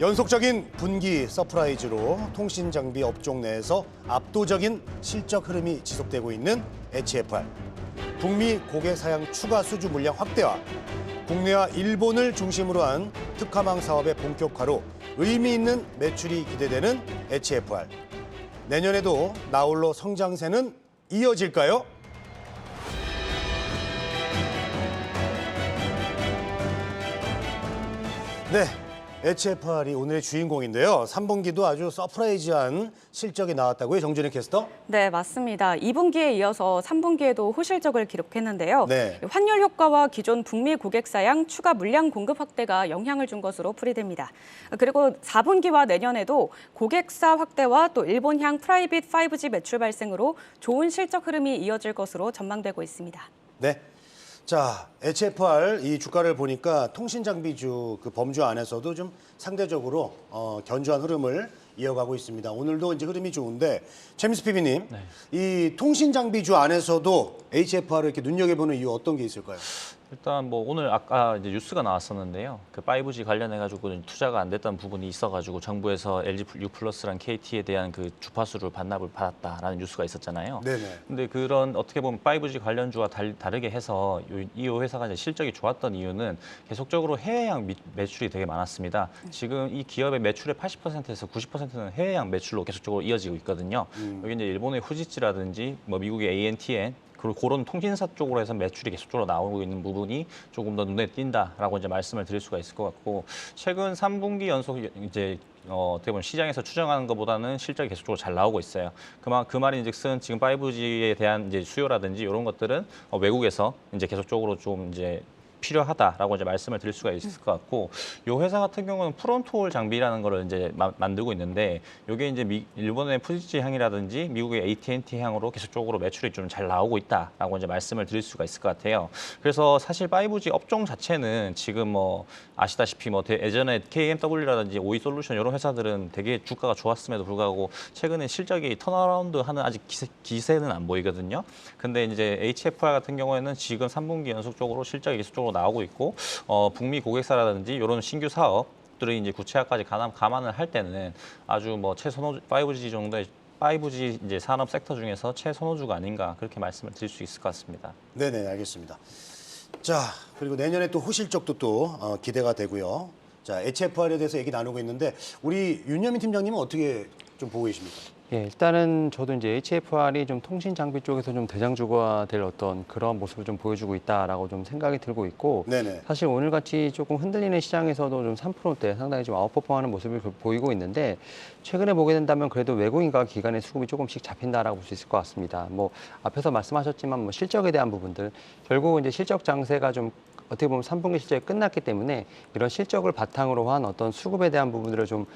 연속적인 분기 서프라이즈로 통신 장비 업종 내에서 압도적인 실적 흐름이 지속되고 있는 HFR. 북미 고객 사양 추가 수주 물량 확대와 국내와 일본을 중심으로 한 특화망 사업의 본격화로 의미 있는 매출이 기대되는 HFR. 내년에도 나홀로 성장세는 이어질까요? 네, HFR이 오늘의 주인공인데요. 3분기도 아주 서프라이즈한 실적이 나왔다고요, 정준희 캐스터? 네, 맞습니다. 2분기에 이어서 3분기에도 호실적을 기록했는데요. 네. 환율 효과와 기존 북미 고객 사양 추가 물량 공급 확대가 영향을 준 것으로 풀이됩니다. 그리고 4분기와 내년에도 고객사 확대와 또 일본향 프라이빗 5G 매출 발생으로 좋은 실적 흐름이 이어질 것으로 전망되고 있습니다. 네. 자, HFR 이 주가를 보니까 통신장비주 그 범주 안에서도 좀 상대적으로 견조한 흐름을 이어가고 있습니다. 오늘도 이제 흐름이 좋은데 최민수 PB님, 네. 이 통신장비주 안에서도 HFR을 이렇게 눈여겨보는 이유 어떤 게 있을까요? 일단 뭐 오늘 아까 이제 뉴스가 나왔었는데요. 그 5G 관련해 가지고 투자가 안 됐던 부분이 있어가지고 정부에서 LG U+랑 KT에 대한 그 주파수를 반납을 받았다라는 뉴스가 있었잖아요. 네네. 근데 그런 어떻게 보면 5G 관련주와 다르게 해서 이 회사가 이제 실적이 좋았던 이유는 계속적으로 해외향 매출이 되게 많았습니다. 지금 이 기업의 매출의 80%에서 90%는 해외향 매출로 계속적으로 이어지고 있거든요. 여기 이제 일본의 후지치라든지 뭐 미국의 ANTN 그리고 그런 통신사 쪽으로 해서 매출이 계속적으로 나오고 있는 부분이 조금 더 눈에 띈다라고 이제 말씀을 드릴 수가 있을 것 같고 최근 3분기 연속 이제 어떻게 보면 시장에서 추정하는 것보다는 실적이 계속적으로 잘 나오고 있어요. 그 말인즉슨 지금 5G에 대한 이제 수요라든지 이런 것들은 외국에서 이제 계속적으로 좀 이제 필요하다라고 이제 말씀을 드릴 수가 있을 것 같고 이 회사 같은 경우는 프론트홀 장비라는 거를 이제 만들고 있는데 이게 이제 일본의 푸지치 향이라든지 미국의 AT&T 향으로 계속적으로 매출이 좀 잘 나오고 있다라고 이제 말씀을 드릴 수가 있을 것 같아요. 그래서 사실 5G 업종 자체는 지금 뭐 아시다시피 뭐 예전에 KMW라든지 오이솔루션 이런 회사들은 되게 주가가 좋았음에도 불구하고 최근에 실적이 턴어라운드하는 아직 기세는 안 보이거든요. 근데 이제 HFR 같은 경우에는 지금 3분기 연속적으로 실적이 계속적으로 나오고 있고 북미 고객사라든지 이런 신규 사업들이 이제 구체화까지 감안을 할 때는 아주 뭐 최선호 5G 정도의 5G 이제 산업 섹터 중에서 최선호주가 아닌가 그렇게 말씀을 드릴 수 있을 것 같습니다. 네네, 알겠습니다. 자, 그리고 내년에 또 호실적도 또 기대가 되고요. 자, HFR에 대해서 얘기 나누고 있는데 우리 윤여민 팀장님은 어떻게 좀 보고 계십니까? 예, 일단은 저도 이제 HFR이 좀 통신 장비 쪽에서 좀 대장주가 될 어떤 그런 모습을 좀 보여주고 있다라고 좀 생각이 들고 있고, 네네. 사실 오늘같이 조금 흔들리는 시장에서도 좀 3%대 상당히 좀 아웃퍼폼하는 모습을 보이고 있는데, 최근에 보게 된다면 그래도 외국인과 기관의 수급이 조금씩 잡힌다라고 볼 수 있을 것 같습니다. 뭐 앞에서 말씀하셨지만 뭐 실적에 대한 부분들, 결국 이제 실적 장세가 좀 어떻게 보면 3분기 실적이 끝났기 때문에 이런 실적을 바탕으로 한 어떤 수급에 대한 부분들을 좀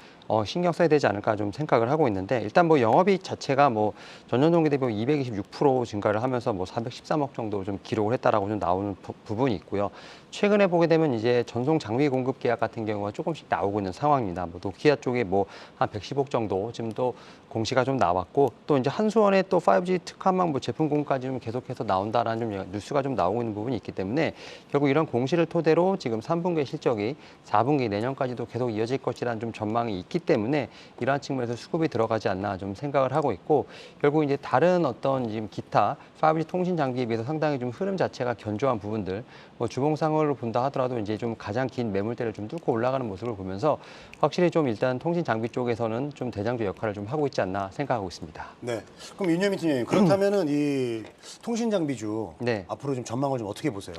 신경 써야 되지 않을까 좀 생각을 하고 있는데, 일단 뭐 영업이익 자체가 뭐 전년 동기 대비 226% 증가를 하면서 뭐 413억 정도 좀 기록을 했다라고 좀 나오는 부분이 있고요. 최근에 보게 되면 이제 전송 장비 공급 계약 같은 경우가 조금씩 나오고 있는 상황입니다. 뭐 노키아 쪽에 뭐 한 110억 정도 지금 또 공시가 좀 나왔고, 또 이제 한수원의 또 5G 특화망 뭐 제품 공급까지 좀 계속해서 나온다라는 좀 뉴스가 좀 나오고 있는 부분이 있기 때문에 결국 이런 공시를 토대로 지금 3분기 실적이 4분기 내년까지도 계속 이어질 것이라는 좀 전망이 있기 때문에 이러한 측면에서 수급이 들어가지 않나 좀 생각을 하고 있고, 결국 이제 다른 어떤 지금 기타 5G 통신 장비에 비해서 상당히 좀 흐름 자체가 견조한 부분들, 뭐 주봉상으로 본다 하더라도 이제 좀 가장 긴 매물대를 좀 뚫고 올라가는 모습을 보면서 확실히 좀 일단 통신 장비 쪽에서는 좀 대장주 역할을 좀 하고 있지 않나 생각하고 있습니다. 네. 그럼 윤여민 팀장님, 그렇다면은 이 통신 장비주 네. 앞으로 좀 전망을 좀 어떻게 보세요?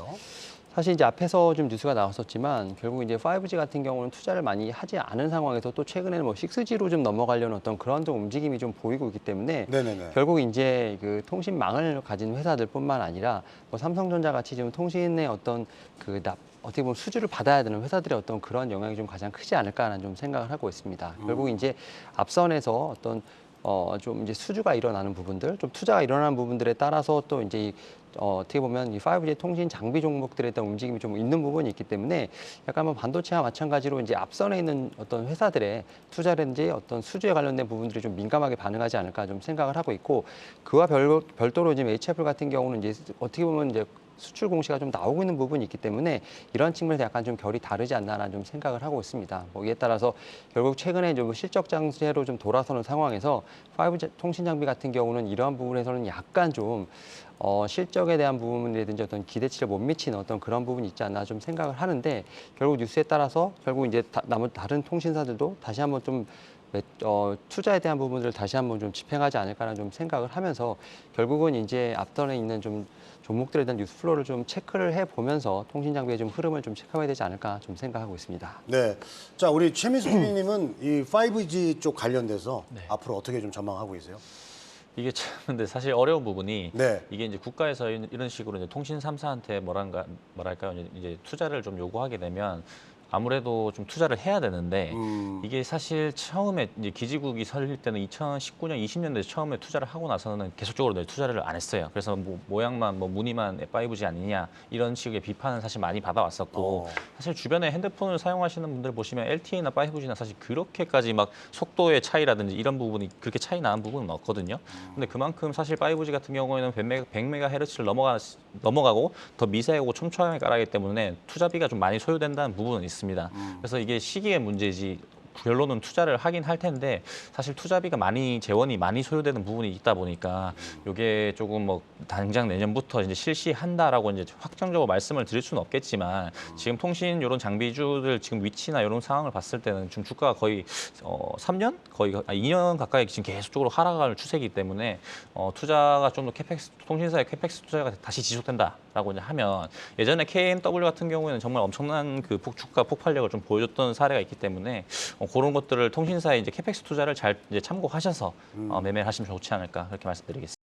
사실 이제 앞에서 좀 뉴스가 나왔었지만 결국 이제 5G 같은 경우는 투자를 많이 하지 않은 상황에서 또 최근에는 뭐 6G로 좀 넘어가려는 어떤 그런 좀 움직임이 좀 보이고 있기 때문에 네네네. 결국 이제 그 통신망을 가진 회사들뿐만 아니라 뭐 삼성전자 같이 지금 통신의 어떤 어떻게 보면 수주를 받아야 되는 회사들의 어떤 그런 영향이 좀 가장 크지 않을까라는 좀 생각을 하고 있습니다. 결국 이제 앞선에서 어떤 좀 이제 수주가 일어나는 부분들, 좀 투자가 일어나는 부분들에 따라서 또 이제 어떻게 보면 이 5G 통신 장비 종목들에 대한 움직임이 좀 있는 부분이 있기 때문에 약간 뭐 반도체와 마찬가지로 이제 앞선에 있는 어떤 회사들의 투자라든지 어떤 수주에 관련된 부분들이 좀 민감하게 반응하지 않을까 좀 생각을 하고 있고, 그와 별도로 지금 HFR 같은 경우는 이제 어떻게 보면 이제 수출 공시가 좀 나오고 있는 부분이 있기 때문에 이런 측면에서 약간 좀 결이 다르지 않나라는 좀 생각을 하고 있습니다. 뭐 이에 따라서 결국 최근에 좀 실적 장세로 좀 돌아서는 상황에서 5G 통신 장비 같은 경우는 이러한 부분에서는 약간 좀 실적에 대한 부분이라든지 어떤 기대치를 못 미치는 어떤 그런 부분이 있지 않나 좀 생각을 하는데 결국 뉴스에 따라서 결국 이제 다른 통신사들도 다시 한번 좀 투자에 대한 부분들을 다시 한번 좀 집행하지 않을까라는 좀 생각을 하면서 결국은 이제 앞선에 있는 좀 종목들에 대한 뉴스 플로우를 좀 체크를 해보면서 통신 장비의 좀 흐름을 좀 체크해야 되지 않을까 좀 생각하고 있습니다. 네. 자, 우리 최민수 PD님은 이 5G 쪽 관련돼서 앞으로 어떻게 좀 전망하고 계세요? 이게 참 근데 사실 어려운 부분이 네. 이게 이제 국가에서 이런 식으로 이제 통신 3사한테 뭐랄까요 이제 투자를 좀 요구하게 되면 아무래도 좀 투자를 해야 되는데 이게 사실 처음에 이제 기지국이 설릴 때는 2019년, 20년도에 처음에 투자를 하고 나서는 계속적으로 투자를 안 했어요. 그래서 뭐 모양만, 뭐 무늬만 5G 아니냐 이런 식의 비판은 사실 많이 받아왔었고 사실 주변에 핸드폰을 사용하시는 분들 보시면 LTE나 5G나 사실 그렇게까지 막 속도의 차이라든지 이런 부분이 그렇게 차이 나는 부분은 없거든요. 근데 그만큼 사실 5G 같은 경우에는 100MHz를 넘어가고 더 미세하고 촘촘하게 깔아기 때문에 투자비가 좀 많이 소요된다는 부분은 있습니다. 그래서 이게 시기의 문제지 결론은 투자를 하긴 할 텐데 사실 투자비가 재원이 많이 소요되는 부분이 있다 보니까 이게 조금 뭐 당장 내년부터 이제 실시한다라고 이제 확정적으로 말씀을 드릴 수는 없겠지만 지금 통신 이런 장비주들 지금 위치나 이런 상황을 봤을 때는 지금 주가가 거의 3년 거의 2년 가까이 지금 계속적으로 하락할 추세이기 때문에 투자가 좀 더 통신사의 캐펙스 투자가 다시 지속된다라고 이제 하면 예전에 KMW 같은 경우에는 정말 엄청난 그 주가 폭발력을 좀 보여줬던 사례가 있기 때문에 그런 것들을 통신사의 이제 캐펙스 투자를 잘 이제 참고하셔서 매매를 하시면 좋지 않을까 그렇게 말씀드리겠습니다.